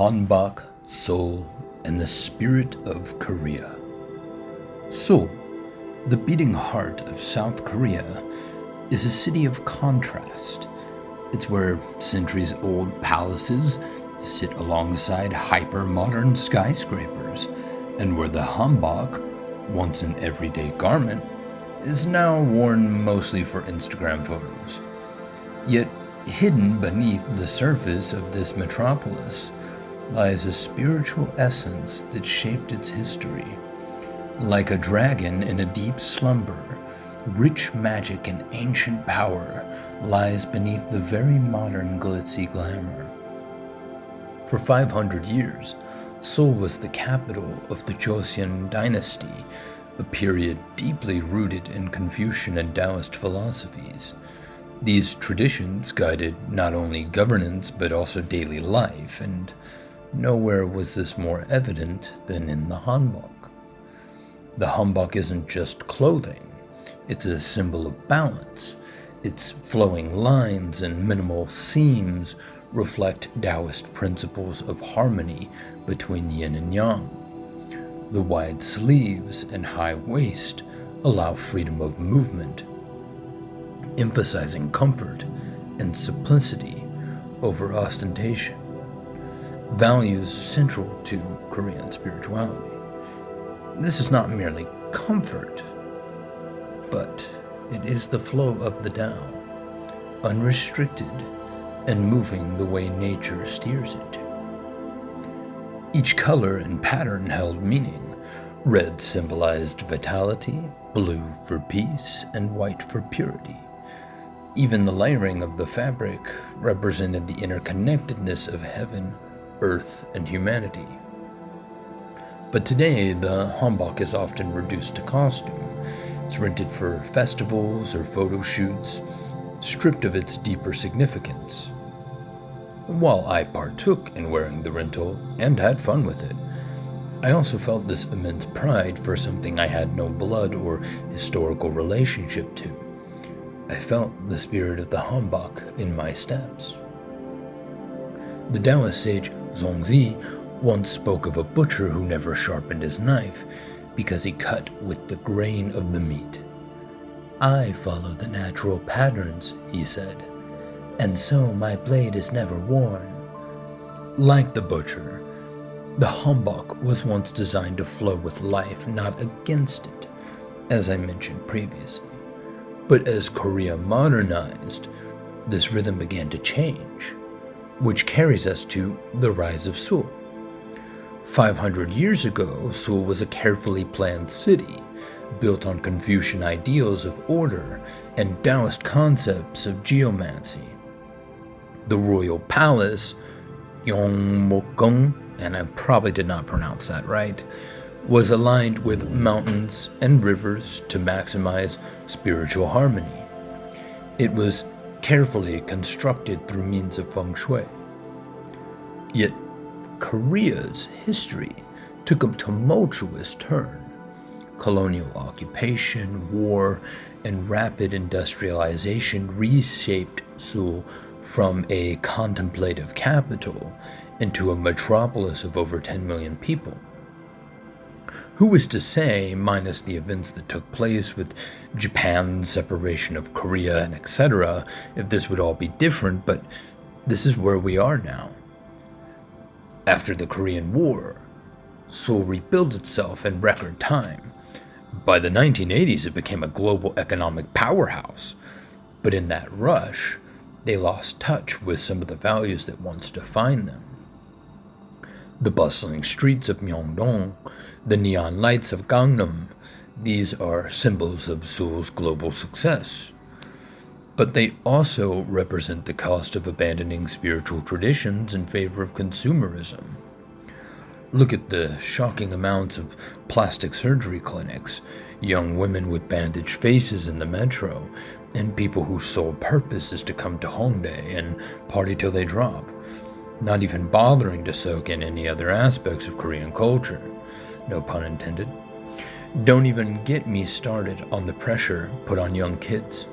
Hanbok, Seoul, and the spirit of Korea. Seoul, the beating heart of South Korea, is a city of contrast. It's where centuries-old palaces sit alongside hyper-modern skyscrapers, and where the hanbok, once an everyday garment, is now worn mostly for Instagram photos. Yet, hidden beneath the surface of this metropolis lies a spiritual essence that shaped its history. Like a dragon in a deep slumber, rich magic and ancient power lies beneath the very modern glitzy glamour. For 500 years, Seoul was the capital of the Joseon dynasty, a period deeply rooted in Confucian and Taoist philosophies. These traditions guided not only governance but also daily life, and nowhere was this more evident than in the hanbok. The hanbok isn't just clothing, it's a symbol of balance. Its flowing lines and minimal seams reflect Taoist principles of harmony between yin and yang. The wide sleeves and high waist allow freedom of movement, emphasizing comfort and simplicity over ostentation, values central to Korean spirituality. This is not merely comfort, but it is the flow of the Tao, unrestricted and moving the way nature steers it. Each color and pattern held meaning. Red symbolized vitality, blue for peace, and white for purity. Even the layering of the fabric represented the interconnectedness of heaven, earth, and humanity. But today, the hanbok is often reduced to costume. It's rented for festivals or photo shoots, stripped of its deeper significance. While I partook in wearing the rental and had fun with it, I also felt this immense pride for something I had no blood or historical relationship to. I felt the spirit of the hanbok in my steps. The Taoist sage Zongzi once spoke of a butcher who never sharpened his knife because he cut with the grain of the meat. "I follow the natural patterns," he said, "and so my blade is never worn." Like the butcher, the hanbok was once designed to flow with life, not against it, as I mentioned previously. But as Korea modernized, this rhythm began to change, which carries us to the rise of Seoul. 500 years ago, Seoul was a carefully planned city, built on Confucian ideals of order and Taoist concepts of geomancy. The royal palace, Yongmokgung, and I probably did not pronounce that right, was aligned with mountains and rivers to maximize spiritual harmony. It was carefully constructed through means of feng shui. Yet, Korea's history took a tumultuous turn. Colonial occupation, war, and rapid industrialization reshaped Seoul from a contemplative capital into a metropolis of over 10 million people. Who is to say, minus the events that took place with Japan's separation of Korea and etc., if this would all be different, but this is where we are now. After the Korean War, Seoul rebuilt itself in record time. By the 1980s, it became a global economic powerhouse. But in that rush, they lost touch with some of the values that once defined them. The bustling streets of Myeongdong, the neon lights of Gangnam, these are symbols of Seoul's global success. But they also represent the cost of abandoning spiritual traditions in favor of consumerism. Look at the shocking amounts of plastic surgery clinics, young women with bandaged faces in the metro, and people whose sole purpose is to come to Hongdae and party till they drop, not even bothering to soak in any other aspects of Korean culture. No pun intended. Don't even get me started on the pressure put on young kids,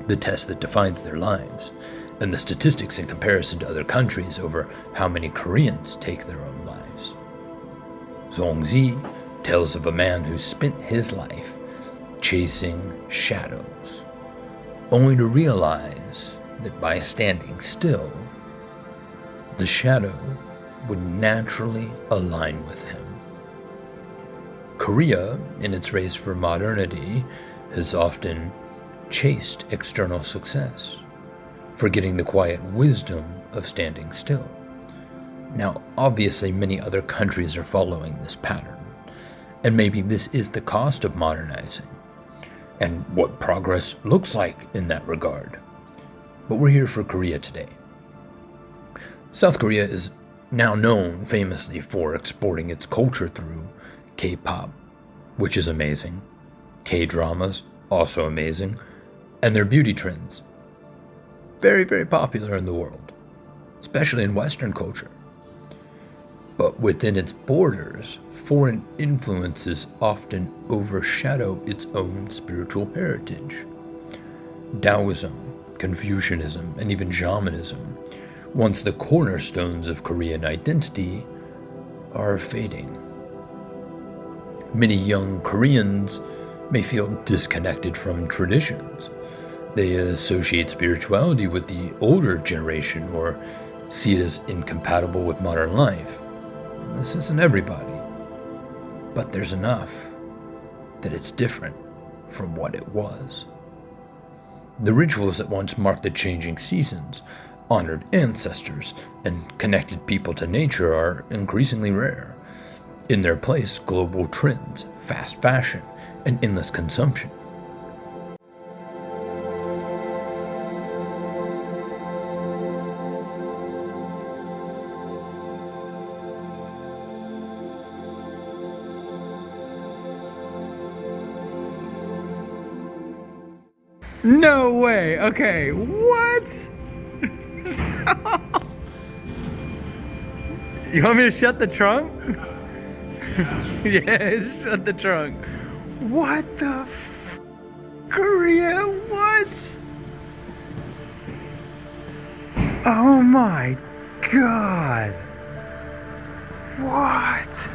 the test that defines their lives. and the statistics in comparison to other countries over how many Koreans take their own lives. Zongzi tells of a man who spent his life chasing shadows, only to realize that by standing still, the shadow would naturally align with him. Korea, in its race for modernity, has often chased external success, forgetting the quiet wisdom of standing still. Now, obviously, many other countries are following this pattern, and maybe this is the cost of modernizing, and what progress looks like in that regard. But we're here for Korea today. South Korea is now known famously for exporting its culture through K-pop, which is amazing, K-dramas, also amazing, and their beauty trends, very, very popular in the world, especially in Western culture. But within its borders, foreign influences often overshadow its own spiritual heritage. Taoism, Confucianism, and even Shamanism, once the cornerstones of Korean identity, are fading. Many young Koreans may feel disconnected from traditions. They associate spirituality with the older generation or see it as incompatible with modern life. This isn't everybody, but there's enough that it's different from what it was. The rituals that once marked the changing seasons, honored ancestors, and connected people to nature are increasingly rare. In their place, global trends, fast fashion, and endless consumption. No way! Okay, what? You want me to shut the trunk? Yeah, shut the trunk. What the Korea? What? Oh my god. What?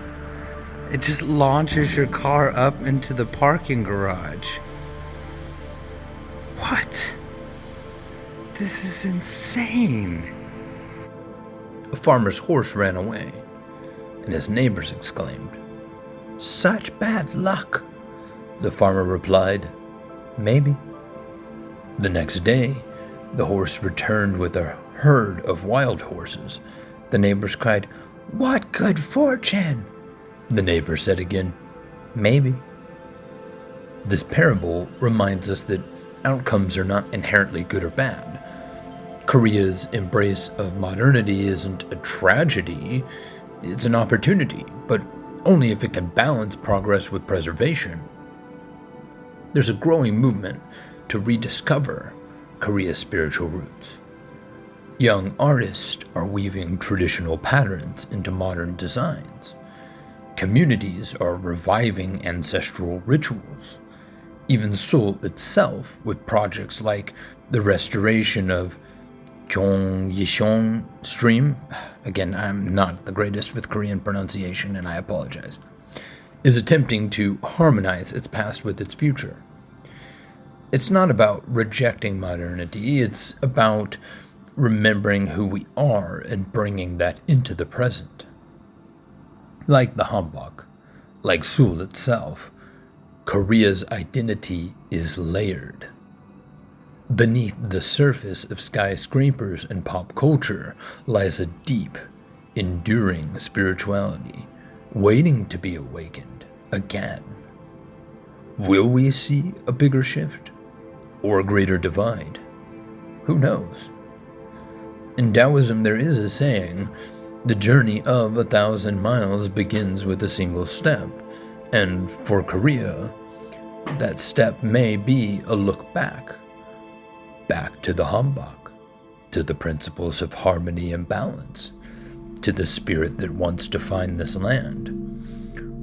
It just launches your car up into the parking garage. What? This is insane. A farmer's horse ran away, and his neighbors exclaimed, "Such bad luck!" The farmer replied, "Maybe." The next day, the horse returned with a herd of wild horses. The neighbors cried, "What good fortune!" The neighbor said again, "Maybe." This parable reminds us that outcomes are not inherently good or bad. Korea's embrace of modernity isn't a tragedy, it's an opportunity, but only if it can balance progress with preservation. There's a growing movement to rediscover Korea's spiritual roots. Young artists are weaving traditional patterns into modern designs. Communities are reviving ancestral rituals. Even Seoul itself, with projects like the restoration of Gyeonggi Stream, again, I'm not the greatest with Korean pronunciation and I apologize, is attempting to harmonize its past with its future. It's not about rejecting modernity, it's about remembering who we are and bringing that into the present. Like the hanbok, like Seoul itself, Korea's identity is layered. Beneath the surface of skyscrapers and pop culture lies a deep, enduring spirituality, waiting to be awakened again. Will we see a bigger shift or a greater divide? Who knows? In Taoism, there is a saying, the journey of 1,000 miles begins with a single step, and for Korea, that step may be a look back to the hanbok, to the principles of harmony and balance, to the spirit that once defined this land.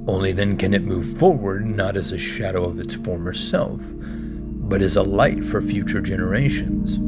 Only then can it move forward, not as a shadow of its former self, but as a light for future generations.